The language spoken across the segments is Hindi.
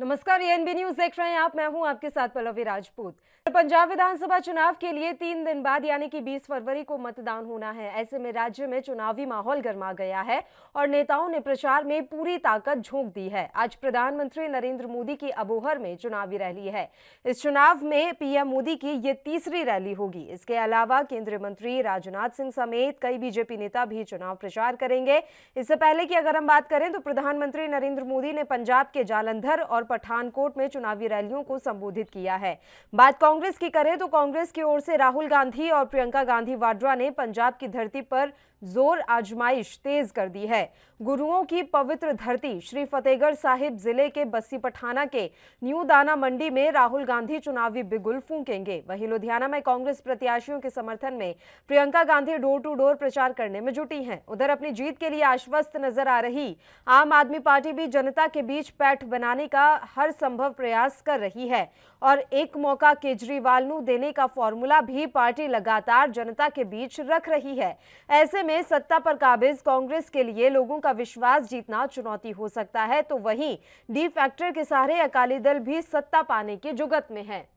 नमस्कार, ये एनबी न्यूज देख रहे हैं आप। मैं हूं आपके साथ पल्लवी राजपूत। पंजाब विधानसभा चुनाव के लिए 3 दिन बाद यानी कि 20 फरवरी को मतदान होना है। ऐसे में राज्य में चुनावी माहौल गर्मा गया है और नेताओं ने प्रचार में पूरी ताकत झोंक दी है। आज प्रधानमंत्री नरेंद्र मोदी की अबोहर में चुनावी रैली है। इस चुनाव में पीएम मोदी की ये तीसरी रैली होगी। इसके अलावा केंद्रीय मंत्री राजनाथ सिंह समेत कई बीजेपी नेता भी चुनाव प्रचार करेंगे। इससे पहले की अगर हम बात करें तो प्रधानमंत्री नरेंद्र मोदी ने पंजाब के जालंधर और पठानकोट में चुनावी रैलियों को संबोधित किया है। बात कांग्रेस की करें तो कांग्रेस की ओर से राहुल गांधी और प्रियंका गांधी वाड्रा ने पंजाब की धरती पर जोर आजमाइश तेज कर दी है। गुरुओं की पवित्र धरती श्री फतेहगढ़ साहिब जिले के बस्सी पठाना के न्यू दाना मंडी में राहुल गांधी चुनावी बिगुल फूंकेंगे। वहीं लुधियाना में कांग्रेस प्रत्याशियों के समर्थन में Priyanka Gandhi door to door प्रचार करने में जुटी हैं। उधर अपनी जीत के लिए आश्वस्त नजर आ रही आम आदमी पार्टी भी जनता के बीच पैठ बनाने का हर संभव प्रयास कर रही है और एक मौका केजरीवाल को देने का फॉर्मूला भी पार्टी लगातार जनता के बीच रख रही है। ऐसे में सत्ता पर काबिज कांग्रेस के लिए लोगों का विश्वास जीतना चुनौती हो सकता है, तो वहीं डी फैक्टर के सहारे अकाली दल भी सत्ता पाने की जुगत में है।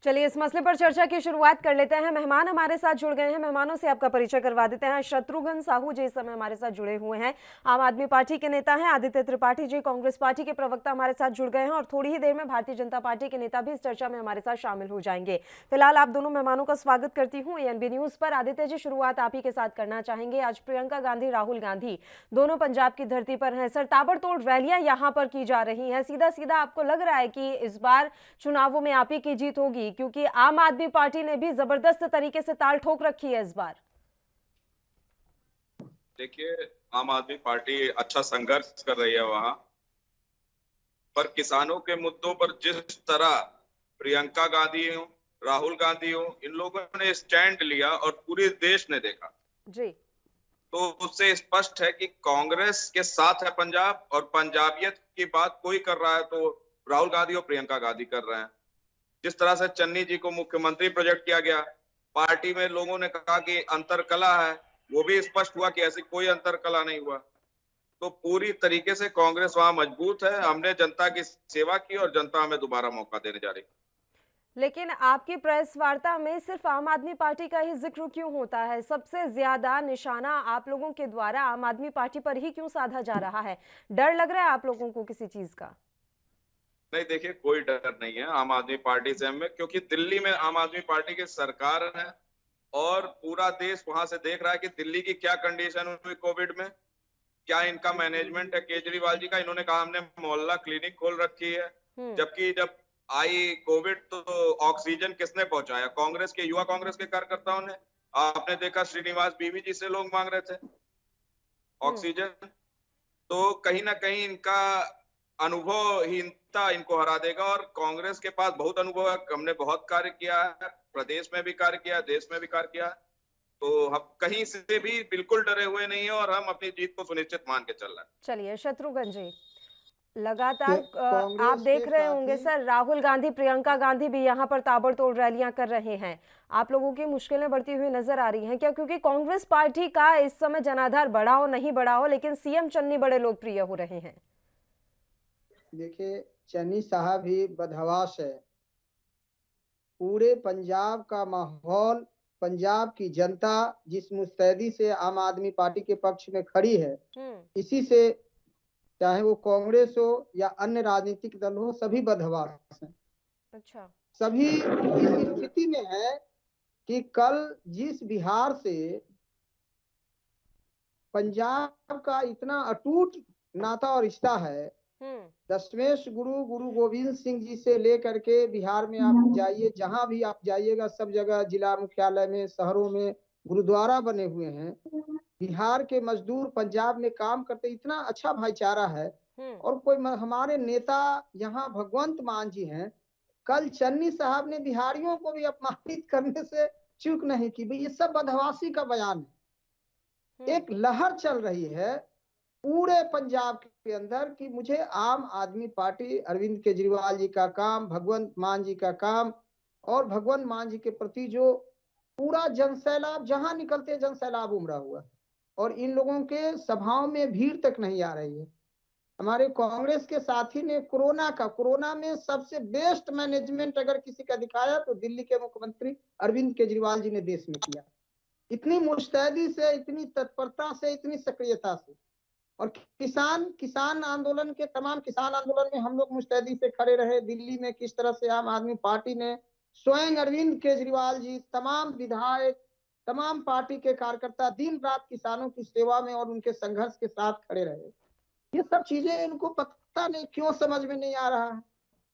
चलिए इस मसले पर चर्चा की शुरुआत कर लेते हैं। मेहमान हमारे साथ जुड़ गए हैं। मेहमानों से आपका परिचय करवा देते हैं। शत्रुघ्न साहू जी इस समय हमारे साथ जुड़े हुए हैं, आम आदमी पार्टी के नेता हैं। आदित्य त्रिपाठी जी कांग्रेस पार्टी के प्रवक्ता हमारे साथ जुड़ गए हैं और थोड़ी ही देर में भारतीय जनता पार्टी के नेता भी इस चर्चा में हमारे साथ शामिल हो जाएंगे। फिलहाल आप दोनों मेहमानों का स्वागत करती हूँ एएनबी न्यूज पर। आदित्य जी, शुरुआत आप ही के साथ करना चाहेंगे। आज प्रियंका गांधी राहुल गांधी दोनों पंजाब की धरती पर हैं। सर, ताबड़तोड़ रैलियां यहाँ पर की जा रही हैं। सीधा सीधा आपको लग रहा है कि इस बार चुनावों में आप ही की जीत होगी, क्योंकि आम आदमी पार्टी ने भी जबरदस्त तरीके से ताल ठोक रखी है इस बार? देखिए, आम आदमी पार्टी अच्छा संघर्ष कर रही है वहां पर। किसानों के मुद्दों पर जिस तरह प्रियंका गांधी हो, राहुल गांधी हो, इन लोगों ने स्टैंड लिया और पूरे देश ने देखा जी, तो उससे स्पष्ट है कि कांग्रेस के साथ है पंजाब, और पंजाबियत की बात कोई कर रहा है तो राहुल गांधी और प्रियंका गांधी कर रहे हैं। जिस तरह से चन्नी जी को मुख्यमंत्री प्रोजेक्ट किया गया, पार्टी में लोगों ने कहा कि अंतरकला है, वो भी स्पष्ट हुआ कि ऐसी कोई अंतरकला नहीं हुआ। तो पूरी तरीके से कांग्रेस वहां मजबूत है। हमने जनता की सेवा की और जनता हमें दोबारा मौका देने जा रही है। लेकिन आपकी प्रेस वार्ता में सिर्फ आम आदमी पार्टी का ही जिक्र क्यों होता है? सबसे ज्यादा निशाना आप लोगों के द्वारा आम आदमी पार्टी पर ही क्यों साधा जा रहा है? डर लग रहा है आप लोगों को किसी चीज का? नहीं, देखिए, कोई डर नहीं है आम आदमी पार्टी से हमें, क्योंकि दिल्ली में आम आदमी पार्टी की सरकार है और पूरा देश वहां से देख रहा है कि दिल्ली की क्या कंडीशन हुई कोविड में, क्या इनका मैनेजमेंट है केजरीवाल जी का। इन्होंने कहा हमने मोहल्ला क्लिनिक खोल रखी है, जबकि जब आई कोविड तो ऑक्सीजन किसने पहुंचाया? कांग्रेस के, युवा कांग्रेस के कार्यकर्ताओं ने। आपने देखा श्रीनिवास बीवी जी से लोग मांग रहे थे ऑक्सीजन। तो कहीं ना कहीं इनका अनुभवहीनता इनको हरा देगा, और कांग्रेस के पास बहुत अनुभव है। हमने बहुत कार्य किया है, प्रदेश में भी कार्य किया, देश में भी कार्य किया, तो हम कहीं से भी बिल्कुल डरे हुए नहीं है और हम अपनी जीत को सुनिश्चित मान के चल रहे हैं। चलिए शत्रुघ्न जी, लगातार आप कांग्रेस देख के रहे साथ होंगे ही सर, राहुल गांधी प्रियंका गांधी भी यहाँ पर ताबड़तोड़ रैलियां कर रहे हैं। आप लोगों की मुश्किलें बढ़ती हुई नजर आ रही हैं क्या? क्योंकि कांग्रेस पार्टी का इस समय जनाधार बढ़ा हो नहीं बढ़ा हो, लेकिन सीएम चन्नी बड़े लोकप्रिय हो रहे हैं। देखिए, चन्नी साहब ही बदहवास है। पूरे पंजाब का माहौल, पंजाब की जनता जिस मुस्तैदी से आम आदमी पार्टी के पक्ष में खड़ी है, इसी से चाहे वो कांग्रेस हो या अन्य राजनीतिक दल हो, सभी बदहवास हैं। अच्छा, सभी इस स्थिति में है कि कल जिस बिहार से पंजाब का इतना अटूट नाता और रिश्ता है, दशमेश गुरु गुरु गोविंद सिंह जी से लेकर के बिहार में आप जाइए, जहां भी आप जाइएगा सब जगह जिला मुख्यालय में, शहरों में गुरुद्वारा बने हुए हैं। बिहार के मजदूर पंजाब में काम करते, इतना अच्छा भाईचारा है। और कोई हमारे नेता यहाँ भगवंत मान जी हैं, कल चन्नी साहब ने बिहारियों को भी अपमानित करने से चूक नहीं की। भाई ये सब बदहवासी का बयान है। एक लहर चल रही है पूरे पंजाब के अंदर कि मुझे आम आदमी पार्टी, अरविंद केजरीवाल जी का काम, भगवंत मान जी का काम और भगवंत मान जी के प्रति जो पूरा जनसैलाब, जहां निकलते जनसैलाब उमड़ा हुआ है और इन लोगों के सभाओं में भीड़ तक नहीं आ रही है। हमारे कांग्रेस के साथी ने कोरोना में सबसे बेस्ट मैनेजमेंट अगर किसी का दिखाया तो दिल्ली के मुख्यमंत्री अरविंद केजरीवाल जी ने देश में किया। इतनी मुस्तैदी से, इतनी तत्परता से, इतनी सक्रियता से। और किसान आंदोलन के तमाम किसान आंदोलन में हम लोग मुस्तैदी से खड़े रहे। दिल्ली में किस तरह से आम आदमी पार्टी ने, स्वयं अरविंद केजरीवाल जी, तमाम विधायक, तमाम पार्टी के कार्यकर्ता दिन रात किसानों की सेवा में और उनके संघर्ष के साथ खड़े रहे। ये सब चीजें इनको पता नहीं क्यों समझ में नहीं आ रहा है,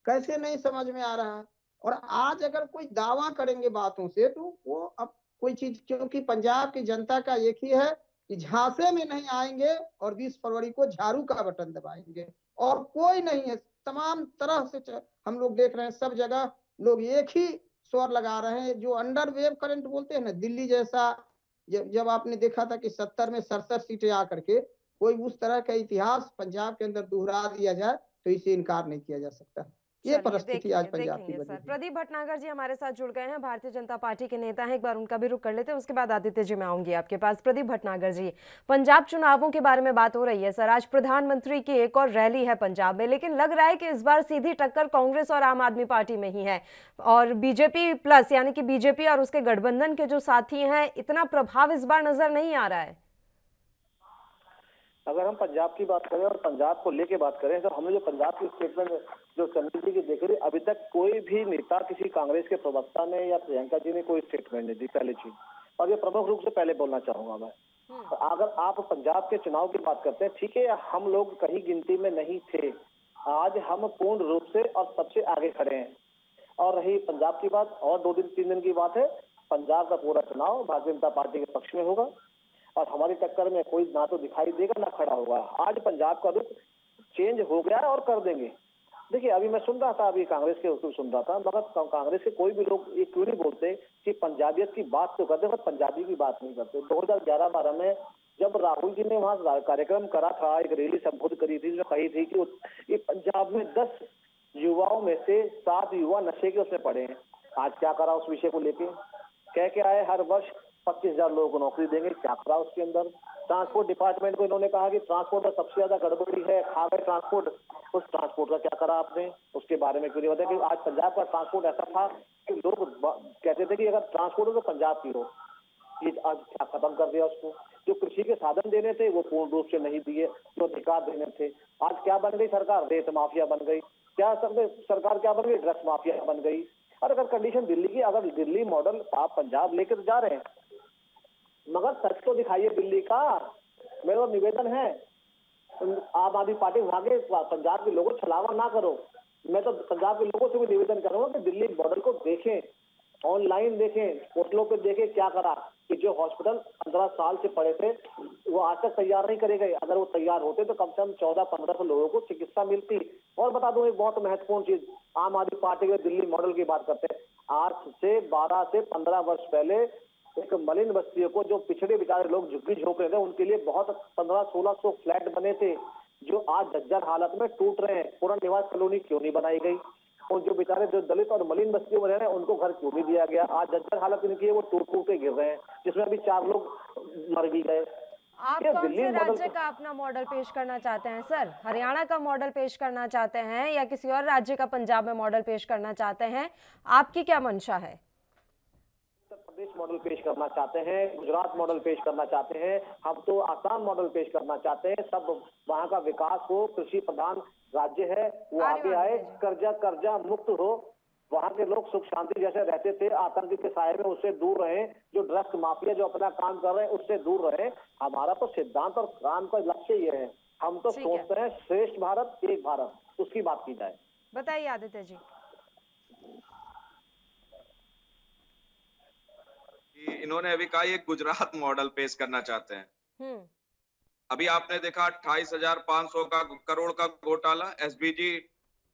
कैसे नहीं समझ में आ रहा है। और आज अगर कोई दावा करेंगे बातों से तो वो अब कोई चीज, क्योंकि पंजाब की जनता का एक ही है कि झांसे में नहीं आएंगे और 20 फरवरी को झाड़ू का बटन दबाएंगे और कोई नहीं है। तमाम तरह से हम लोग देख रहे हैं, सब जगह लोग एक ही स्वर लगा रहे हैं। जो अंडर वेव करंट बोलते हैं ना, दिल्ली जैसा, जब आपने देखा था कि 70 में 67 सीटें आकर के, कोई उस तरह का इतिहास पंजाब के अंदर दोहरा दिया जाए तो इसे इनकार नहीं किया जा सकता। ये परिस्थिति आज पंजाब की बनी सर। है। प्रदीप भटनागर जी हमारे साथ जुड़ गए हैं, भारतीय जनता पार्टी के नेता हैं। एक बार उनका भी रुख कर लेते हैं, उसके बाद आदित्य जी मैं आऊंगी आपके पास। प्रदीप भटनागर जी, पंजाब चुनावों के बारे में बात हो रही है सर। आज प्रधानमंत्री की एक और रैली है पंजाब में, लेकिन लग रहा है कि इस बार सीधी टक्कर कांग्रेस और आम आदमी पार्टी में ही है और बीजेपी प्लस यानी कि बीजेपी और उसके गठबंधन के जो साथी हैं, इतना प्रभाव इस बार नजर नहीं आ रहा है। अगर हम पंजाब की बात करें और पंजाब को लेके बात करें तो हमने जो पंजाब की स्टेटमेंट जो चंद्र जी की देखी, अभी तक कोई भी नेता, किसी कांग्रेस के प्रवक्ता ने या प्रियंका जी ने कोई स्टेटमेंट नहीं दी, पहली चीज। और ये प्रमुख रूप से पहले बोलना चाहूंगा मैं, तो अगर आप पंजाब के चुनाव की बात करते हैं, ठीक है, हम लोग कहीं गिनती में नहीं थे, आज हम पूर्ण रूप से और सबसे आगे खड़े हैं। और रही पंजाब की बात, और 2-3 दिन की बात है, पंजाब का पूरा चुनाव भारतीय जनता पार्टी के पक्ष में होगा और हमारी टक्कर में कोई ना तो दिखाई देगा ना खड़ा होगा। आज पंजाब का रुख चेंज हो गया है और कर देंगे। देखिए, अभी मैं सुन रहा था, अभी कांग्रेस के उसको सुन रहा था, मगर कांग्रेस के कोई भी लोग ये क्यों नहीं बोलते कि पंजाबियत की बात तो करते हैं, पंजाबी की बात नहीं करते। 2011-12 में जब राहुल जी ने वहां कार्यक्रम करा था, एक रैली संबोधित करी थी, जो कही थी कि ये पंजाब में 10 युवाओं में से 7 युवा नशे के उसमें पड़े हैं। आज क्या करा उस विषय को लेके, कह के आए हर वर्ष 25,000 लोगों को नौकरी देंगे, क्या करा उसके अंदर। ट्रांसपोर्ट डिपार्टमेंट को इन्होंने कहा कि ट्रांसपोर्ट में सबसे ज्यादा गड़बड़ी है, खा गए ट्रांसपोर्ट। उस ट्रांसपोर्ट का क्या करा आपने, उसके बारे में क्यों नहीं बताया कि आज पंजाब का ट्रांसपोर्ट ऐसा था कि लोग कहते थे कि अगर ट्रांसपोर्ट हो तो पंजाब की हो। ये आज क्या खत्म कर दिया उसको। जो कृषि के साधन देने थे वो पूर्ण रूप से नहीं दिए, जो अधिकार देने थे। आज क्या बन गई सरकार, रेत माफिया बन गई। क्या सरकार क्या बन गई, ड्रग्स माफिया बन गई। और अगर कंडीशन दिल्ली की, अगर दिल्ली मॉडल आप पंजाब लेकर जा रहे हैं, मगर सच तो दिखाइए दिल्ली का। मेरा निवेदन है, आम आदमी पार्टी वहां के पंजाब के लोगों छलावा ना करो। मैं तो पंजाब के लोगों से भी निवेदन करूंगा कि दिल्ली मॉडल को देखें, ऑनलाइन देखें, पोर्टलों पे देखें क्या करा कि जो हॉस्पिटल 15 साल से पड़े थे वो आज तक तैयार नहीं करे गए। अगर वो तैयार होते तो कम से कम 14-15 लोगों को चिकित्सा मिलती। और बता दूं एक बहुत महत्वपूर्ण चीज, आम आदमी पार्टी के दिल्ली मॉडल की बात करते हैं, आज से 12 से 15 वर्ष पहले एक मलिन बस्तियों को, जो पिछड़े बेचारे लोग झुग्गी झोंक रहे थे, उनके लिए बहुत 1500-1600 फ्लैट बने थे, जो आज जर्जर हालत में टूट रहे हैं। पुनर्निवास कॉलोनी क्यों नहीं बनाई गई? और जो बेचारे जो दलित और मलिन बस्तियों में रह रहे हैं उनको घर क्यों नहीं दिया गया? आज जर्जर हालत इनकी है, वो टूट टूट के गिर रहे हैं, जिसमें अभी 4 लोग मर भी गए। आप कौन से राज्य का अपना मॉडल पेश करना चाहते हैं सर? हरियाणा का मॉडल पेश करना चाहते हैं या किसी और राज्य का पंजाब में मॉडल पेश करना चाहते हैं? आपकी क्या मंशा है? प्रदेश मॉडल पेश करना चाहते हैं, गुजरात मॉडल पेश करना चाहते हैं, हम तो आसाम मॉडल पेश करना चाहते हैं। सब वहाँ का विकास हो, कृषि प्रधान राज्य है, वो आगे आए, कर्जा मुक्त हो, वहाँ के लोग सुख शांति जैसे रहते थे, आतंक के साए में, उससे दूर रहे। जो ड्रग्स माफिया जो अपना काम कर रहे हैं उससे दूर रहे। हमारा तो सिद्धांत और काम का लक्ष्य ये है। हम तो सोचते हैं श्रेष्ठ भारत, एक भारत, उसकी बात की जाए। बताइए आदित्य जी। इन्होंने अभी कहा ये गुजरात मॉडल पेश करना चाहते हैं। अभी आपने देखा 28,500 करोड़ का घोटाला एसबीजी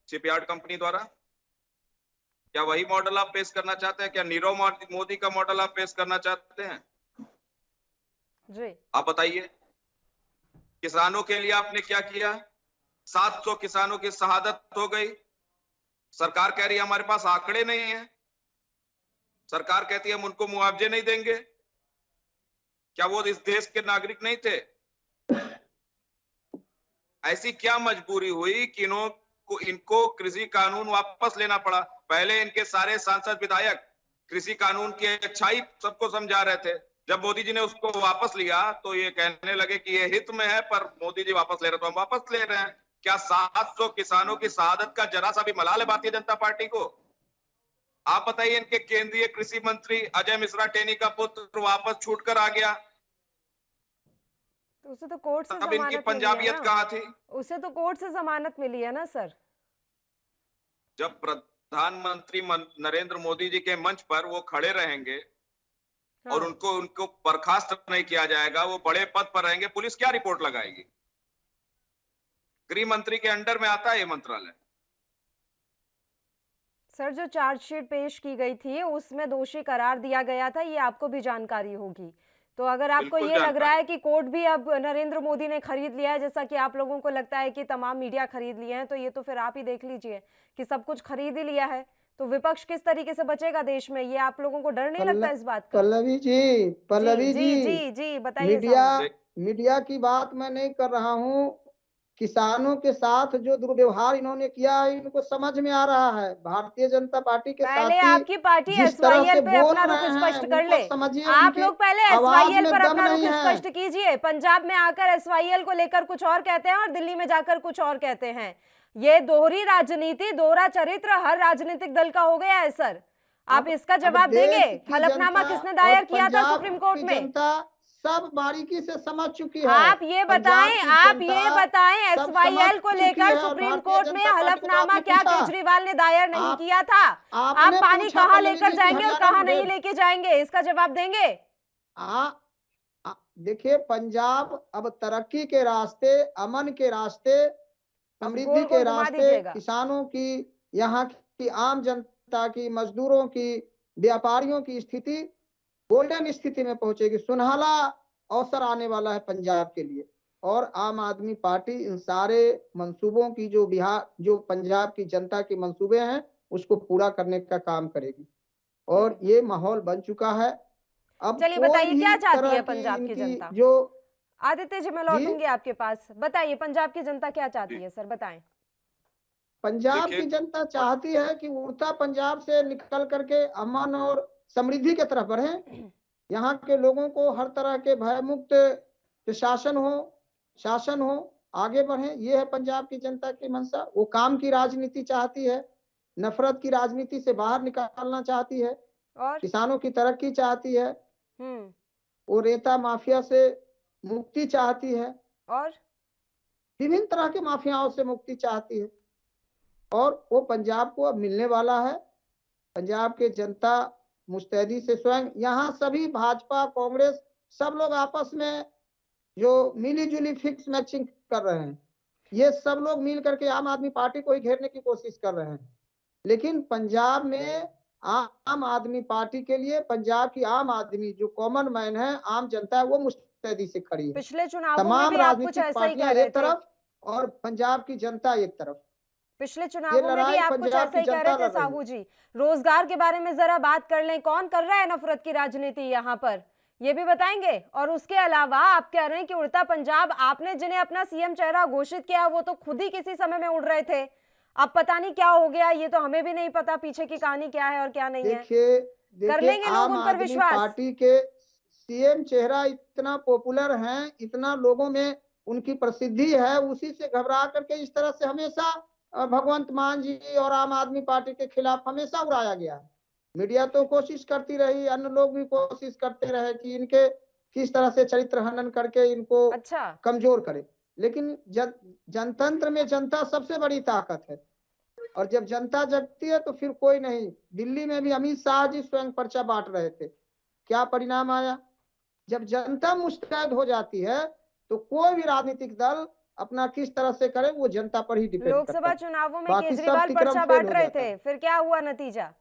शिपयार्ड कंपनी द्वारा। क्या वही मॉडल आप पेश करना चाहते हैं? क्या नीरव मोदी का मॉडल आप पेश करना चाहते हैं? जी। आप बताइए, किसानों के लिए आपने क्या किया? 700 किसानों की शहादत हो गई। सरकार कह रही है हमारे पास आंकड़े नहीं है, सरकार कहती है हम उनको मुआवजे नहीं देंगे। क्या वो इस देश के नागरिक नहीं थे? ऐसी क्या मजबूरी हुई कि इनको कृषि कानून वापस लेना पड़ा? पहले इनके सारे सांसद विधायक कृषि कानून की अच्छाई सबको समझा रहे थे। जब मोदी जी ने उसको वापस लिया तो ये कहने लगे कि ये हित में है, पर मोदी जी वापस ले रहे तो हम वापस ले रहे हैं। क्या 700 किसानों की शहादत का जरा सा भी मलाल है भारतीय जनता पार्टी को? आप बताइए, इनके केंद्रीय कृषि मंत्री अजय मिश्रा टेनी का पुत्र वापस छूटकर आ गया, तो उसे तो कोर्ट से तब इनकी जमानत मिली है पंजाबियत ना। कहाँ थी? उसे तो कोर्ट से जमानत मिली है ना सर। जब प्रधानमंत्री नरेंद्र मोदी जी के मंच पर वो खड़े रहेंगे हाँ। और उनको उनको बर्खास्त नहीं किया जाएगा, वो बड़े पद पर रहेंगे, पुलिस क्या रिपोर्ट लगाएगी? गृह मंत्री के अंडर में आता है ये मंत्रालय। सर, जो चार्जशीट पेश की गई थी उसमें दोषी करार दिया गया था, ये आपको भी जानकारी होगी। तो अगर आपको बिल्कुल ये लग रहा जानकारी। है कि कोर्ट भी अब नरेंद्र मोदी ने खरीद लिया है, जैसा कि आप लोगों को लगता है कि तमाम मीडिया खरीद लिए हैं, तो ये तो फिर आप ही देख लीजिए कि सब कुछ खरीद ही लिया है, तो विपक्ष किस तरीके से बचेगा देश में? ये आप लोगों को डर नहीं लगता इस बात का? पल्लवी जी जी जी जी जी बताइए मीडिया साहब। मीडिया की बात मैं नहीं कर रहा हूँ। किसानों के साथ जो दुर्व्यवहार इन्होंने किया है इनको समझ में आ रहा है। भारतीय जनता पार्टी के पहले साथी आपकी पार्टी जिस तरह एसवाईएल से पे बोल अपना रुख रहे हैं स्पष्ट कर उनको ले। समझिए, आप उनकी लोग पहले आवाज एसवाईएल में पर दम अपना रुख नहीं है। स्पष्ट कीजिए। पंजाब में आकर एसवाईएल को लेकर कुछ और कहते हैं और दिल्ली में जाकर कुछ और कहते हैं। ये दोहरी राजनीति, दोहरा चरित्र हर राजनीतिक दल का हो गया है सर। आप इसका जवाब देंगे? हलफनामा किसने दायर किया था सुप्रीम कोर्ट में? जनता सब बारीकी से समझ चुकी है। आप ये बताएं, एसवाईएल को लेकर सुप्रीम कोर्ट में हलफनामा क्या केजरीवाल ने दायर नहीं किया था? आप पानी कहां लेकर जाएंगे और कहां नहीं लेके जाएंगे, इसका जवाब देंगे? देखिए, पंजाब अब तरक्की के रास्ते, अमन के रास्ते, समृद्धि के रास्ते, किसानों की, यहाँ की आम जनता की, मजदूरों की, व्यापारियों की स्थिति गोल्डन स्थिति में पहुंचेगी। सुनहला अवसर आने वाला है पंजाब के लिए, और आम आदमी पार्टी इन सारे मंसूबों की, जो पंजाब की जनता के मंसूबे हैं उसको पूरा करने का काम करेगी। और ये माहौल बन चुका है। अब चलिए बताइए, क्या चाहती है पंजाब की जनता? जो आदित्य जी, मैं लौटूंगी आपके पास। बताइए पंजाब की जनता क्या चाहती है सर, बताएं। पंजाब की जनता चाहती है कि उड़ता पंजाब से निकल करके अमन और समृद्धि की तरफ बढ़े। यहाँ के लोगों को हर तरह के भयमुक्त शासन हो, आगे बढ़े। ये है पंजाब की जनता की मंशा। वो काम की राजनीति चाहती है, नफरत की राजनीति से बाहर निकालना चाहती है, और किसानों की तरक्की चाहती है, वो रेता माफिया से मुक्ति चाहती है, और विभिन्न तरह के माफियाओं से मुक्ति चाहती है। और वो पंजाब को अब मिलने वाला है। पंजाब के जनता मुस्तैदी से स्वयं, यहाँ सभी भाजपा, कांग्रेस, सब लोग आपस में जो मिली जुली फिक्स मैचिंग कर रहे हैं, ये सब लोग मिल करके आम आदमी पार्टी को ही घेरने की कोशिश कर रहे हैं। लेकिन पंजाब में आम आदमी पार्टी के लिए पंजाब की आम आदमी, जो कॉमन मैन है, आम जनता है, वो मुस्तैदी से खड़ी है। पिछले चुनावों तमाम में भी आप कुछ ऐसा ही कह रहे थे। एक तरफ और पंजाब की जनता एक तरफ। पिछले चुनावों में भी आप कुछ ऐसा ही कह रहे थे साहू जी। रोजगार के बारे में जरा बात कर लें। कौन कर रहा है नफरत की राजनीति यहाँ पर, ये भी बताएंगे? और उसके अलावा आप कह रहे हैं कि उड़ता पंजाब, आपने जिन्हें अपना सीएम चेहरा घोषित किया वो तो खुद ही किसी समय में उड़ रहे थे, अब पता नहीं क्या हो गया। ये तो हमें भी नहीं पता पीछे की कहानी क्या है और क्या नहीं है। कर लेंगे लोग उन पर विश्वास? पार्टी के सीएम चेहरा इतना पॉपुलर है, इतना लोगों में उनकी प्रसिद्धि है, उसी से घबरा करके इस तरह से हमेशा भगवंत मान जी और आम आदमी पार्टी के खिलाफ हमेशा उड़ाया गया है। मीडिया तो कोशिश करती रही, अन्य लोग भी कोशिश करते रहे कि इनके किस तरह से चरित्र हनन करके इनको कमजोर करे। लेकिन जनतंत्र में जनता सबसे बड़ी ताकत है, और जब जनता जगती है तो फिर कोई नहीं। दिल्ली में भी अमित शाह जी स्वयं पर्चा बांट रहे थे, क्या परिणाम आया? जब जनता मुस्तैद हो जाती है तो कोई भी राजनीतिक दल अपना किस तरह से करे वो जनता पर ही डिपेंड करता है। लोकसभा चुनावों में केजरीवाल पर्चा बांट रहे थे, फिर क्या हुआ नतीजा?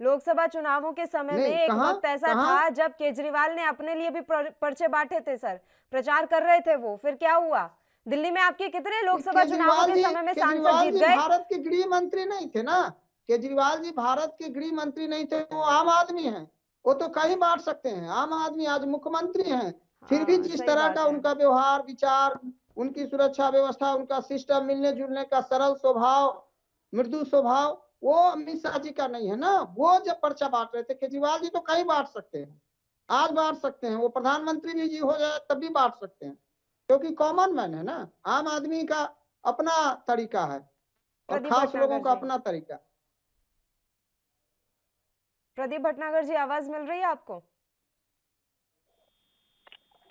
लोकसभा चुनावों के समय में एक वक्त ऐसा था जब केजरीवाल ने अपने लिए भी पर्चे बांटे थे सर, प्रचार कर रहे थे वो, फिर क्या हुआ? दिल्ली में आपके कितने लोकसभा चुनावों के समय में सांसद जीत गए? भारत के गृह मंत्री नहीं थे ना, केजरीवाल जी भारत के गृह मंत्री नहीं थे, वो आम आदमी हैं, वो तो कहीं बांट सकते हैं। आम आदमी आज मुख्यमंत्री हैं, फिर भी जिस तरह का उनका व्यवहार विचार, उनकी सुरक्षा व्यवस्था, उनका सिस्टम, मिलने जुलने का सरल स्वभाव, मृदु स्वभाव, वो अमित शाह जी का नहीं है ना। वो जब पर्चा बांट रहे थे, केजरीवाल जी तो कहीं बांट सकते हैं, आज बांट सकते हैं, वो प्रधानमंत्री भी जी हो जाए तब भी बांट सकते हैं, क्योंकि कॉमन मैन है ना। आम आदमी का अपना तरीका है और खास लोगों का अपना तरीका। प्रदीप भटनागर जी, आवाज मिल रही है आपको?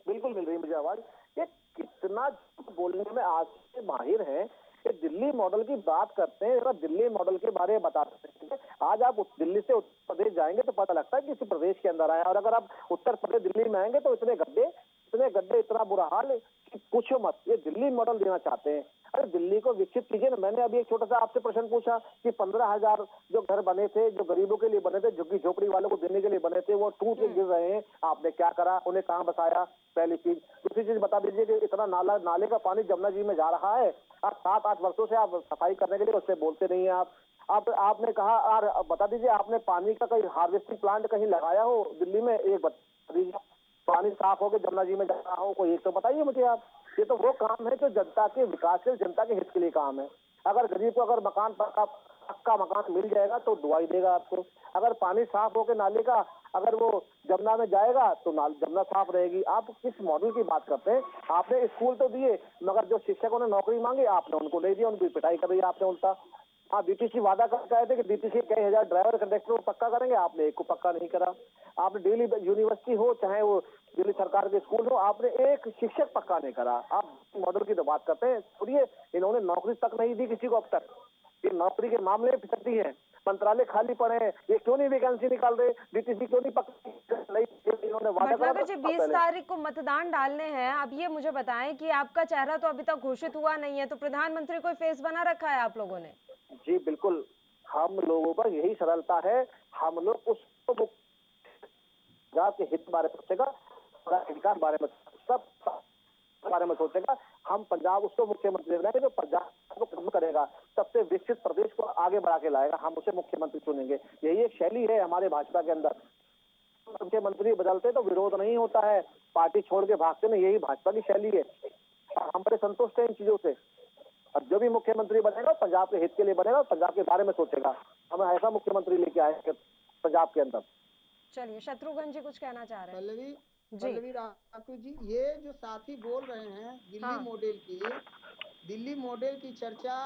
बिल्कुल मिल रही है मुझे आवाज। ये कितना बोलने में आज से माहिर है। ये दिल्ली मॉडल की बात करते हैं, जरा दिल्ली मॉडल के बारे में बताते हैं। आज आप दिल्ली से उत्तर प्रदेश जाएंगे तो पता लगता है कि किसी प्रदेश के अंदर आया, और अगर आप उत्तर प्रदेश दिल्ली में आएंगे तो इतने गड्ढे, इतना बुरा हाल कि पूछो मत। ये दिल्ली मॉडल देना चाहते हैं। अरे दिल्ली को विकसित कीजिए ना। मैंने अभी एक छोटा सा आपसे प्रश्न पूछा कि 15,000 जो घर बने थे, जो गरीबों के लिए बने थे, झुग्गी झोपड़ी वालों को देने के लिए बने थे, वो टूट के गिर रहे हैं। आपने क्या करा? उन्हें कहाँ बसाया? पहली चीज। दूसरी चीज बता दीजिए कि इतना नाले का पानी जमुना जी में जा रहा है, आप 7-8 वर्षों से आप सफाई करने के लिए उससे बोलते नहीं है। आपने कहा, और बता दीजिए आपने पानी का कोई हार्वेस्टिंग प्लांट कहीं लगाया हो दिल्ली में? एक बता दीजिए, पानी साफ होकर जमुना जी में जा रहा हो कोई एक तो बताइए मुझे आप। ये तो वो काम है जो जनता के विकास के, जनता के हित के लिए काम है। अगर गरीब को अगर मकान पक्का मकान मिल जाएगा तो दुआई देगा आपको। अगर पानी साफ होकर नाले का अगर वो जमुना में जाएगा तो जमुना साफ रहेगी। आप किस मॉडल की बात करते हैं? आपने स्कूल तो दिए, मगर जो शिक्षकों ने नौकरी मांगी आपने उनको नहीं दिया, उनकी पिटाई कर रही आपने उल्टा। हाँ, डीटीसी वादा कर कहे थे कि डीटीसी कई हजार ड्राइवर कंडक्टर को पक्का करेंगे, आपने एक को पक्का नहीं करा। आपने दिल्ली यूनिवर्सिटी हो चाहे वो दिल्ली सरकार के स्कूल हो, आपने एक शिक्षक पक्का नहीं करा। आप मॉडल की तो बात करते हैं। सुनिए, इन्होंने नौकरी तक नहीं दी किसी को अब तक। ये नौकरी के मामले में फिसलती है, मंत्रालय खाली पड़े हैं, ये क्यों नहीं वैकेंसी निकाल रहे? डीटीसी क्यों नहीं पक्का? इन्होंने वादा करा। 20 तारीख को मतदान डालने हैं। अब ये मुझे बताएं कि आपका चेहरा तो अभी तक घोषित हुआ नहीं है, तो प्रधानमंत्री कोई फेस बना रखा है आप लोगों ने? जी बिल्कुल, हम लोगों पर यही सरलता है। हम लोग उसको पंजाब के हित बारे में सोचेगा, विकास बारे में, सब बारे में सोचेगा। हम पंजाब उसको मुख्यमंत्री बनाएंगे जो पंजाब को खत्म करेगा, सबसे विकसित प्रदेश को आगे बढ़ा के लाएगा, हम उसे मुख्यमंत्री चुनेंगे। यही एक शैली है हमारे भाजपा के अंदर। मुख्यमंत्री बदलते तो विरोध नहीं होता है, पार्टी छोड़ के भागते नहीं, यही भाजपा की शैली है। हम बड़े संतुष्ट हैं इन चीजों से। अब जो भी मुख्यमंत्री बनेगा पंजाब के हित के लिए बनेगा, पंजाब के बारे में सोचेगा। हम ऐसा मुख्यमंत्री लेके आए पंजाब के अंदर। चलिए, शत्रुघ्न जी कुछ कहना चाह रहे हैं? पल्लवी राठौर जी, ये जो साथी बोल रहे हैं दिल्ली मॉडल की चर्चा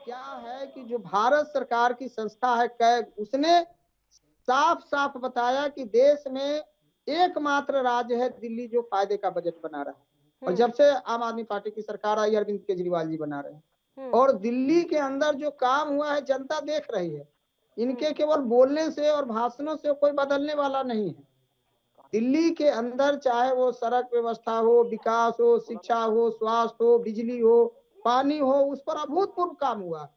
क्या है कि जो भारत सरकार की संस्था है कैग, उसने साफ साफ बताया कि देश में एकमात्र राज्य है दिल्ली जो फायदे का बजट बना रहा है। और जब से आम आदमी पार्टी की सरकार आई, अरविंद केजरीवाल जी बना रहे हैं। और दिल्ली के अंदर जो काम हुआ है जनता देख रही है। इनके केवल बोलने से और भाषणों से कोई बदलने वाला नहीं है। दिल्ली के अंदर चाहे वो सड़क व्यवस्था हो, विकास हो, शिक्षा हो, स्वास्थ्य हो, बिजली हो, पानी हो, उस पर अभूतपूर्व काम हुआ।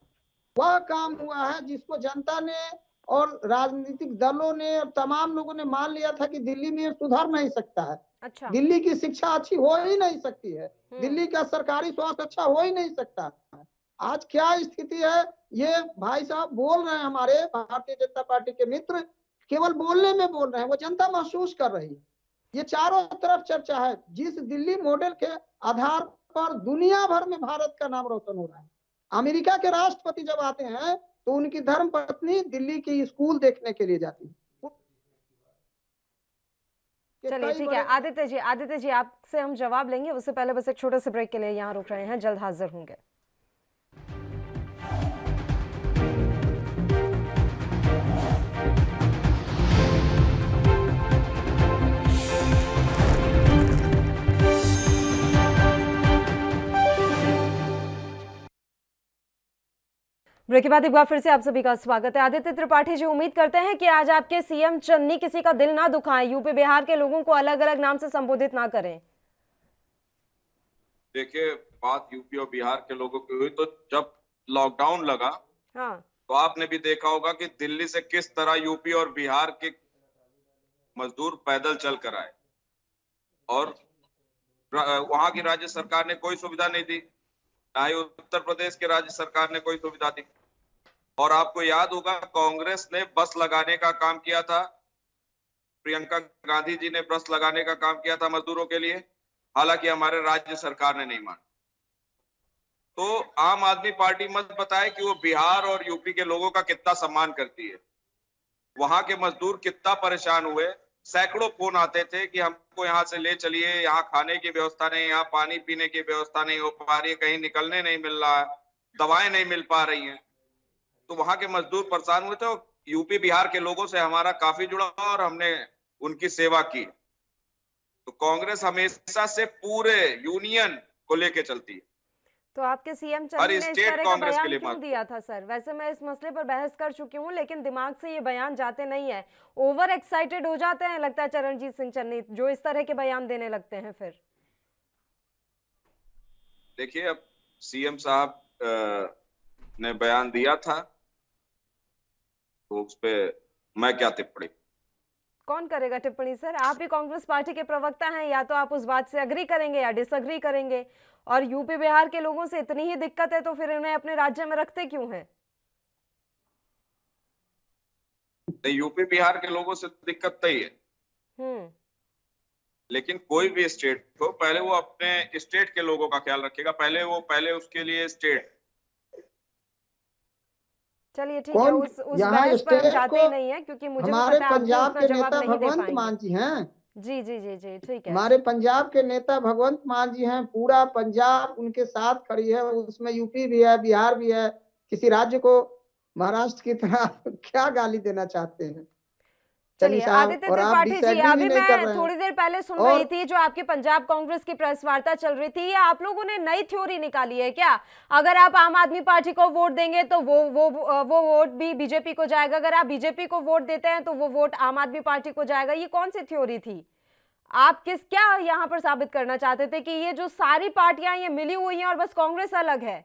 वह काम हुआ है जिसको जनता ने और राजनीतिक दलों ने और तमाम लोगों ने मान लिया था कि दिल्ली में सुधर नहीं सकता है। अच्छा। दिल्ली की शिक्षा अच्छी हो ही नहीं सकती है, दिल्ली का सरकारी स्वास्थ्य अच्छा हो ही नहीं सकता। आज क्या स्थिति है, ये भाई साहब बोल रहे हैं, हमारे भारतीय जनता पार्टी के मित्र केवल बोलने में बोल रहे हैं, वो जनता महसूस कर रही है। ये चारों तरफ चर्चा है। जिस दिल्ली मॉडल के आधार पर दुनिया भर में भारत का नाम रोशन हो रहा है। अमेरिका के राष्ट्रपति जब आते हैं तो उनकी धर्म पत्नी दिल्ली की स्कूल देखने के लिए जाती है। चलिए ठीक है, आदित्य जी आपसे हम जवाब लेंगे, उससे पहले बस एक छोटे से ब्रेक के लिए यहाँ रुक रहे हैं, जल्द हाजिर होंगे। ब्रेक के बाद एक बार फिर से आप सभी का स्वागत है। आदित्य त्रिपाठी जी, उम्मीद करते हैं कि आज आपके सीएम चन्नी किसी का दिल ना दुखाएं, यूपी बिहार के लोगों को अलग अलग नाम से संबोधित ना करें। देखिए, बात यूपी और बिहार के लोगों की हुई तो जब लॉकडाउन लगा, हाँ, तो आपने भी देखा होगा कि दिल्ली से किस तरह यूपी और बिहार के मजदूर पैदल चल कर आए और वहां की राज्य सरकार ने कोई सुविधा नहीं दी, ना ही उत्तर प्रदेश के राज्य सरकार ने कोई सुविधा दी। और आपको याद होगा कांग्रेस ने बस लगाने का काम किया था, प्रियंका गांधी जी ने बस लगाने का काम किया था मजदूरों के लिए, हालांकि हमारे राज्य सरकार ने नहीं माना। तो आम आदमी पार्टी मत बताए कि वो बिहार और यूपी के लोगों का कितना सम्मान करती है। वहां के मजदूर कितना परेशान हुए, सैकड़ों फोन आते थे कि हमको यहाँ से ले चलिए, यहाँ खाने की व्यवस्था नहीं, यहाँ पानी पीने की व्यवस्था नहीं हो पा रही है, कहीं निकलने नहीं मिल रहा है, दवाएं नहीं मिल पा रही हैं। तो वहां के मजदूर परेशान हुए थे और यूपी बिहार के लोगों से हमारा काफी जुड़ा और हमने उनकी सेवा की। तो कांग्रेस हमेशा से पूरे यूनियन को लेके चलती है। तो आपके सीएम चन्नी ने इस स्टेट तरह का कांग्रेस के बयान लिए क्यों दिया था सर? वैसे मैं इस मसले पर बहस कर चुकी हूँ, लेकिन दिमाग से ये बयान जाते नहीं है। ओवर एक्साइटेड हो जाते हैं लगता है चरणजीत सिंह चन्नी, जो इस तरह के बयान देने लगते हैं फिर। देखिए, अब सीएम साहब ने बयान दिया था तो उस पे मैं क्या टिप्पणी? कौन करेगा टिप्पणी सर? आप भी कांग्रेस पार्टी के प्रवक्ता हैं, या तो आप उस बात से अग्री करेंगे या डिसअग्री करेंगे। और यूपी बिहार के लोगों से इतनी ही दिक्कत है तो फिर उन्हें अपने राज्य में रखते क्यों हैं? यूपी बिहार के लोगों से दिक्कत नहीं है, लेकिन कोई भी स्टेट हो पहले वो अपने स्टेट के लोगों का ख्याल रखेगा, पहले उसके लिए स्टेट। चलिए ठीक है, उस बहस पर हम जाते ही नहीं है, क्योंकि मुझे हमारे पता है पंजाब आपको के जवाब नेता नहीं दे भगवंत पाएंगे। मान जी हैं। जी जी जी जी ठीक है। हमारे पंजाब के नेता भगवंत मान जी हैं, पूरा पंजाब उनके साथ खड़ी है, उसमें यूपी भी है, बिहार भी है। किसी राज्य को महाराष्ट्र की तरह क्या गाली देना चाहते हैं? चलिए आदित्य त्रिपाठी जी, अभी मैं थोड़ी देर पहले सुन रही थी जो आपकी पंजाब कांग्रेस की प्रेस वार्ता चल रही थी, आप लोगों ने नई थ्योरी निकाली है क्या? अगर आप आम आदमी पार्टी को वोट देंगे तो वो वोट भी बीजेपी को जाएगा, अगर आप बीजेपी को वोट देते हैं तो वो वोट आम आदमी पार्टी को जाएगा। ये कौन सी थ्योरी थी? आप क्या यहाँ पर साबित करना चाहते थे कि ये जो सारी पार्टियां ये मिली हुई हैं और बस कांग्रेस अलग है?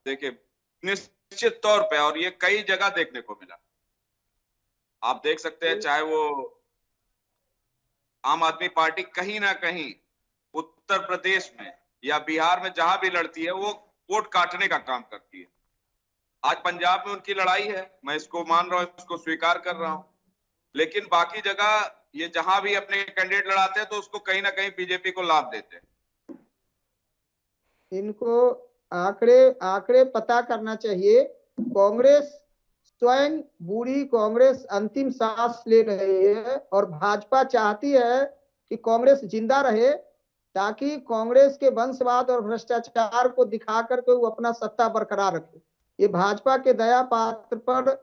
देखिए, निश्चित तौर पे, और ये कई जगह देखने को मिला, आप देख सकते हैं, चाहे वो आम आदमी पार्टी कहीं ना कहीं उत्तर प्रदेश में या बिहार में जहां भी लड़ती है वो वोट काटने का काम करती है। आज पंजाब में उनकी लड़ाई है, मैं इसको मान रहा हूं, इसको स्वीकार कर रहा हूं, लेकिन बाकी जगह ये जहां भी अपने कैंडिडेट लड़ाते हैं तो उसको कहीं ना कहीं बीजेपी को लाभ देते हैं। इनको आंकड़े पता करना चाहिए। कांग्रेस स्वयं बूढ़ी कांग्रेस अंतिम सांस ले रही है और भाजपा चाहती है कि कांग्रेस जिंदा रहे, ताकि कांग्रेस के वंशवाद और भ्रष्टाचार को दिखा करके वो अपना सत्ता बरकरार रखे। ये भाजपा के दया पात्र पर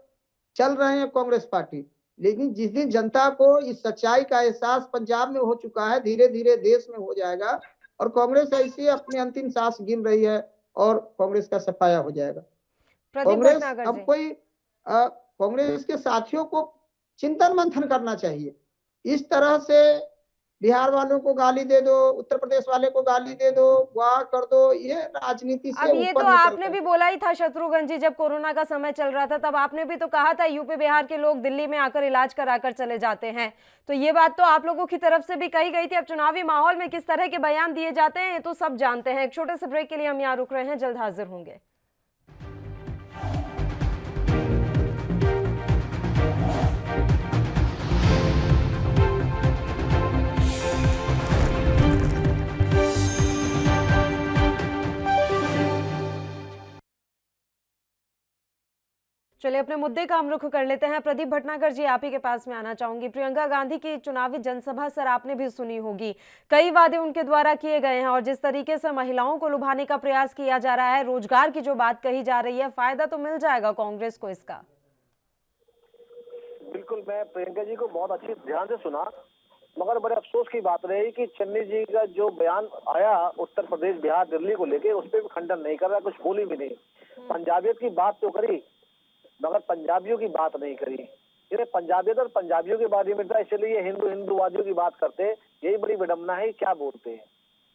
चल रहे हैं कांग्रेस पार्टी, लेकिन जिस दिन जनता को इस सच्चाई का एहसास पंजाब में हो चुका है, धीरे धीरे देश में हो जाएगा और कांग्रेस ऐसी अपनी अंतिम सांस गिन रही है और कांग्रेस का सफाया हो जाएगा। कांग्रेस अब कोई कांग्रेस के साथियों को चिंतन मंथन करना चाहिए। इस तरह से बिहार वालों को गाली दे दो, उत्तर प्रदेश वाले को गाली दे दो, वाह कर दो, ये राजनीति से अब ये तो आपने भी बोला ही था शत्रुघ्न जी, जब कोरोना का समय चल रहा था तब आपने भी तो कहा था यूपी बिहार के लोग दिल्ली में आकर इलाज कराकर चले जाते हैं। तो ये बात तो आप लोगों की तरफ से भी कही गई थी। अब चुनावी माहौल में किस तरह के बयान दिए जाते हैं ये तो सब जानते हैं। एक छोटे से ब्रेक के लिए हम यहाँ रुक रहे हैं, जल्द हाजिर होंगे। चलिए अपने मुद्दे का हम रुख कर लेते हैं। प्रदीप भटनागर जी, आप ही के पास में आना चाहूंगी। प्रियंका गांधी की चुनावी जनसभा सर आपने भी सुनी होगी, कई वादे उनके द्वारा किए गए हैं और जिस तरीके से महिलाओं को लुभाने का प्रयास किया जा रहा है, रोजगार की जो बात कही जा रही है, फायदा तो मिल जाएगा कांग्रेस को इसका। बिल्कुल, मैं प्रियंका जी को बहुत अच्छी ध्यान से सुना, मगर बड़े अफसोस की बात रही कि चन्नी जी का जो बयान आया उत्तर प्रदेश बिहार दिल्ली को लेके, उस पर भी खंडन नहीं कर रहा, कुछ बोली भी नहीं। पंजाबियत की बात तो करी मगर पंजाबियों की बात नहीं करी। इन्हें पंजाबियत और पंजाबियों के बारे में था, इसलिए हिंदूवादियों की बात करते, यही बड़ी विडम्बना है। क्या बोलते हैं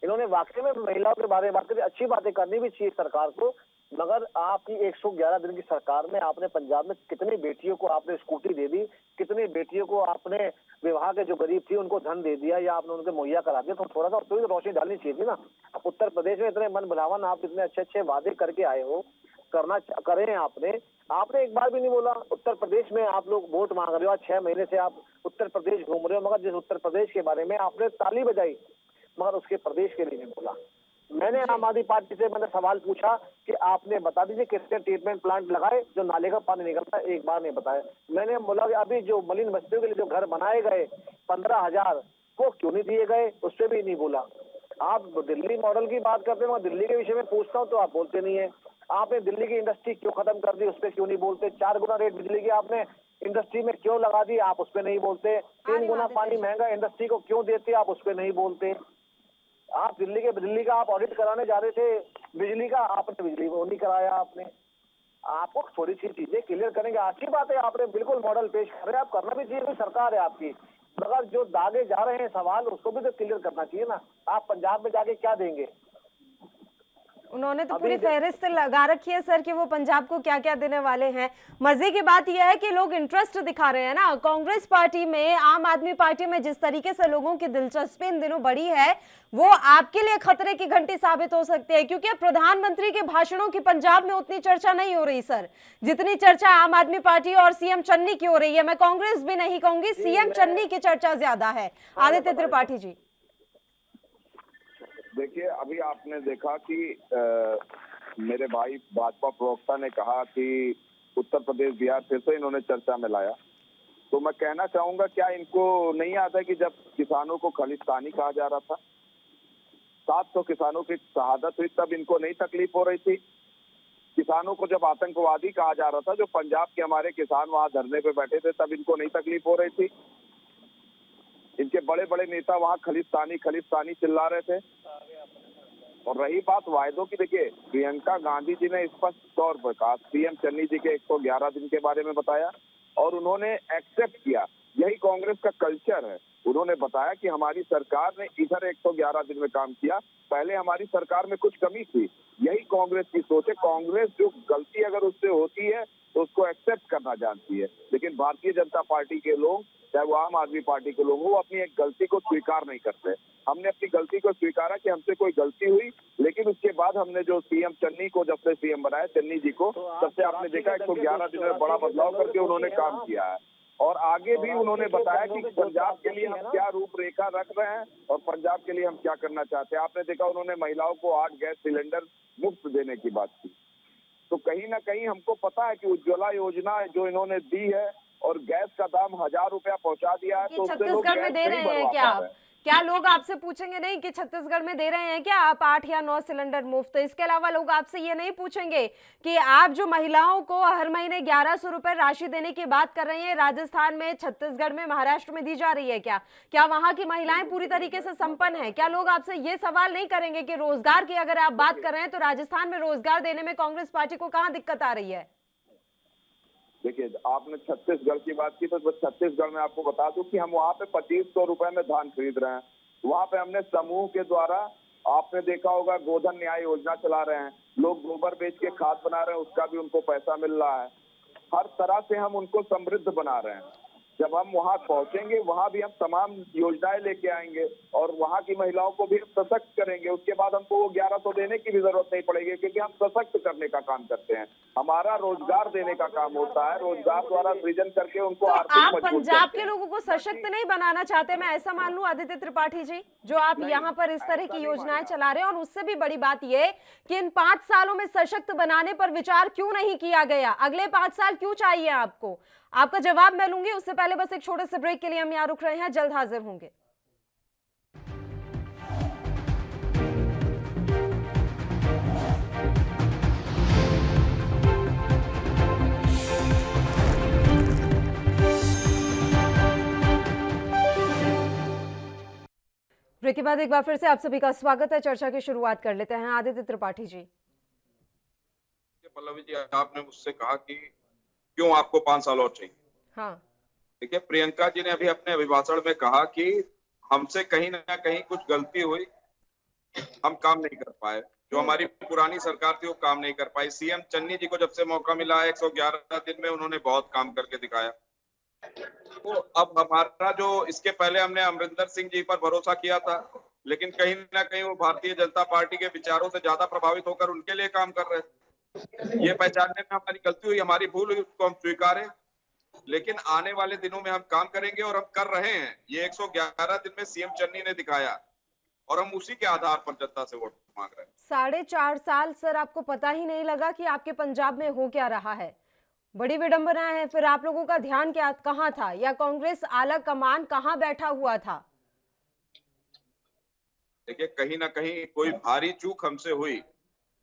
इन्होंने? वाकई में महिलाओं के बारे में बात करी, अच्छी बातें करनी भी चाहिए सरकार को, मगर आपकी 111 दिन की सरकार में आपने पंजाब में कितनी बेटियों को आपने स्कूटी दे दी, कितनी बेटियों को आपने विवाह के जो गरीब थी उनको धन दे दिया या आपने उनको मुहैया करा दिया। तो थोड़ा सा उसमें रोशनी डालनी चाहिए थी ना। अब उत्तर प्रदेश में इतने मन भलावन आप इतने अच्छे अच्छे वादे करके आए हो, करे आपने एक बार भी नहीं बोला। उत्तर प्रदेश में आप लोग वोट मांग रहे हो, 6 महीने से आप उत्तर प्रदेश घूम रहे हो, मगर जिस उत्तर प्रदेश के बारे में आपने ताली बजाई मगर उसके प्रदेश के लिए नहीं बोला। मैंने आम आदमी पार्टी से मैंने सवाल पूछा कि आपने बता दीजिए कितने ट्रीटमेंट प्लांट लगाए जो नाले का पानी निकलता है, एक बार नहीं बताया। मैंने बोला कि अभी जो मलिन बस्तियों के लिए जो घर बनाए गए 15,000 वो क्यों नहीं दिए गए, उस पर भी नहीं बोला। आप दिल्ली मॉडल की बात करते हैं, दिल्ली के विषय में पूछता हूँ तो आप बोलते नहीं है। आपने दिल्ली की इंडस्ट्री क्यों खत्म कर दी, उस पर क्यों नहीं बोलते। 4 गुना रेट बिजली की आपने इंडस्ट्री में क्यों लगा दी, आप उस पर नहीं बोलते। 3 गुना पानी महंगा इंडस्ट्री को क्यों देते, आप उस पर नहीं बोलते। आप दिल्ली का आप ऑडिट कराने जा रहे थे बिजली का, आपने बिजली को नहीं कराया। आपको थोड़ी सी चीजें क्लियर करेंगे। अच्छी बात है, आपने बिल्कुल मॉडल पेश कर रहे हैं, आप करना भी चाहिए, सरकार है आपकी, मगर जो दागे जा रहे हैं सवाल उसको भी तो क्लियर करना चाहिए ना। आप पंजाब में जाके क्या देंगे? उन्होंने तो पूरी फहरिस्त लगा रखी है सर कि वो पंजाब को क्या क्या देने वाले हैं। मजे की बात यह है कि लोग इंटरेस्ट दिखा रहे हैं ना। कांग्रेस पार्टी में, आम आदमी पार्टी में जिस तरीके से लोगों की दिलचस्पी इन दिनों बढ़ी है वो आपके लिए खतरे की घंटी साबित हो सकती है, क्योंकि अब प्रधानमंत्री के भाषणों की पंजाब में उतनी चर्चा नहीं हो रही सर, जितनी चर्चा आम आदमी पार्टी और सीएम चन्नी की हो रही है। मैं कांग्रेस भी नहीं कहूंगी, सीएम चन्नी की चर्चा ज्यादा है। आदित्य त्रिपाठी जी, देखिए, अभी आपने देखा कि मेरे भाई भाजपा प्रवक्ता ने कहा कि उत्तर प्रदेश बिहार फिर से इन्होंने चर्चा में लाया, तो मैं कहना चाहूंगा क्या इनको नहीं याद है कि जब किसानों को खालिस्तानी कहा जा रहा था, 700 किसानों की शहादत हुई, तब इनको नहीं तकलीफ हो रही थी। किसानों को जब आतंकवादी कहा जा रहा था, जो पंजाब के हमारे किसान वहां धरने पे बैठे थे, तब इनको नहीं तकलीफ हो रही थी। इनके बड़े बड़े नेता वहां खालिस्तानी खालिस्तानी चिल्ला रहे थे। और रही बात वायदों की, देखिए प्रियंका गांधी जी ने स्पष्ट तौर पर कहा, सीएम चन्नी जी के 111 दिन के बारे में बताया और उन्होंने एक्सेप्ट किया। यही कांग्रेस का कल्चर है। उन्होंने बताया कि हमारी सरकार ने इधर 111 दिन में काम किया, पहले हमारी सरकार में कुछ कमी थी। यही कांग्रेस की सोच है। कांग्रेस जो गलती अगर उससे होती है तो उसको एक्सेप्ट करना जानती है, लेकिन भारतीय जनता पार्टी के लोग, चाहे वो आम आदमी पार्टी के लोग हो, अपनी एक गलती को स्वीकार नहीं करते। हमने अपनी गलती को स्वीकारा कि हमसे कोई गलती हुई, लेकिन उसके बाद हमने जो सीएम चन्नी को जब से सीएम बनाया, चन्नी जी को, तब से आपने देखा 111 दिन में बड़ा बदलाव करके उन्होंने काम किया है। और आगे भी उन्होंने बताया कि पंजाब के लिए हम क्या रूपरेखा रख रहे हैं और पंजाब के लिए हम क्या करना चाहते हैं। आपने देखा उन्होंने महिलाओं को 8 गैस सिलेंडर मुफ्त देने की बात की। तो कहीं ना कहीं हमको पता है कि उज्ज्वला योजना जो इन्होंने दी है और गैस का दाम 1000 रुपया पहुंचा दिया है, तो छत्तीसगढ़ में दे रहे हैं क्या आप? क्या लोग आपसे पूछेंगे नहीं कि छत्तीसगढ़ में दे रहे हैं क्या आप 8 या 9 सिलेंडर मुफ्त? इसके अलावा लोग आपसे ये नहीं पूछेंगे कि आप जो महिलाओं को हर महीने 1100 रुपए राशि देने की बात कर रही हैं, राजस्थान में, छत्तीसगढ़ में, महाराष्ट्र में दी जा रही है क्या वहां की महिलाएं पूरी तरीके से संपन्न है? क्या लोग आपसे ये सवाल नहीं करेंगे कि रोजगार की अगर आप बात कर रहे हैं तो राजस्थान में रोजगार देने में कांग्रेस पार्टी को कहां दिक्कत आ रही है? देखिए, आपने छत्तीसगढ़ की बात की, तो छत्तीसगढ़ में आपको बता दूं कि हम वहाँ पे 2500 रुपए में धान खरीद रहे हैं। वहाँ पे हमने समूह के द्वारा, आपने देखा होगा, गोधन न्याय योजना चला रहे हैं। लोग गोबर बेच के खाद बना रहे हैं, उसका भी उनको पैसा मिल रहा है। हर तरह से हम उनको समृद्ध बना रहे हैं। जब हम वहां पहुंचेंगे, वहां भी हम तमाम योजनाएं लेके आएंगे और वहां की महिलाओं को भी हम सशक्त करेंगे। उसके बाद हमको वो 1100 देने की भी जरूरत नहीं पड़ेगी, क्योंकि हम सशक्त करने का काम करते हैं। हमारा रोजगार देने का काम होता है, रोजगार द्वारा सृजन करके उनको तो आर्थिक आप मजबूत पंजाब करते के हैं। लोगों को सशक्त नहीं बनाना चाहते, मैं ऐसा मान लूं आदित्य त्रिपाठी जी, जो आप यहाँ पर इस तरह की योजनाएं चला रहे हैं? और उससे भी बड़ी बात ये कि इन 5 सालों में सशक्त बनाने पर विचार क्यों नहीं किया गया? अगले 5 साल क्यों चाहिए आपको? आपका जवाब मैं लूंगी, उससे पहले बस एक छोटे से ब्रेक के लिए हम यहाँ रुक रहे हैं, जल्द हाजिर होंगे। ब्रेक के बाद एक बार फिर से आप सभी का स्वागत है। चर्चा की शुरुआत कर लेते हैं। आदित्य त्रिपाठी जी, पल्लवी जी, आपने मुझसे कहा कि क्यों आपको 5 साल और चाहिए। हाँ, देखिए, प्रियंका जी ने अभी अपने अभिभाषण में कहा कि हमसे कहीं ना कहीं कुछ गलती हुई हम काम नहीं कर पाए। जो हमारी पुरानी सरकार थी वो काम नहीं कर पाई। सीएम चन्नी जी को जब से मौका मिला है 111 दिन में उन्होंने बहुत काम करके दिखाया। तो अब हमारा जो इसके पहले हमने अमरिंदर सिंह जी पर भरोसा किया था, लेकिन कहीं ना कहीं वो भारतीय जनता पार्टी के विचारों से ज्यादा प्रभावित होकर उनके लिए काम कर रहे थे। ये पहचानने में हमारी गलती हुई, हमारी भूल हुई, उसको हम स्वीकारें। लेकिन आने वाले दिनों में हम काम करेंगे और हम कर रहे हैं। ये 111 दिन में सीएम चन्नी ने दिखाया और हम उसी के आधार पर जनता से वोट मांग रहे हैं। 4.5 साल सर आपको पता ही नहीं लगा कि आपके पंजाब में हो क्या रहा है। बड़ी विडंबना है। फिर आप लोगों का ध्यान क्या कहाँ था, या कांग्रेस आला कमान कहाँ बैठा हुआ था? देखिए, कहीं ना कहीं कोई भारी चूक हमसे हुई,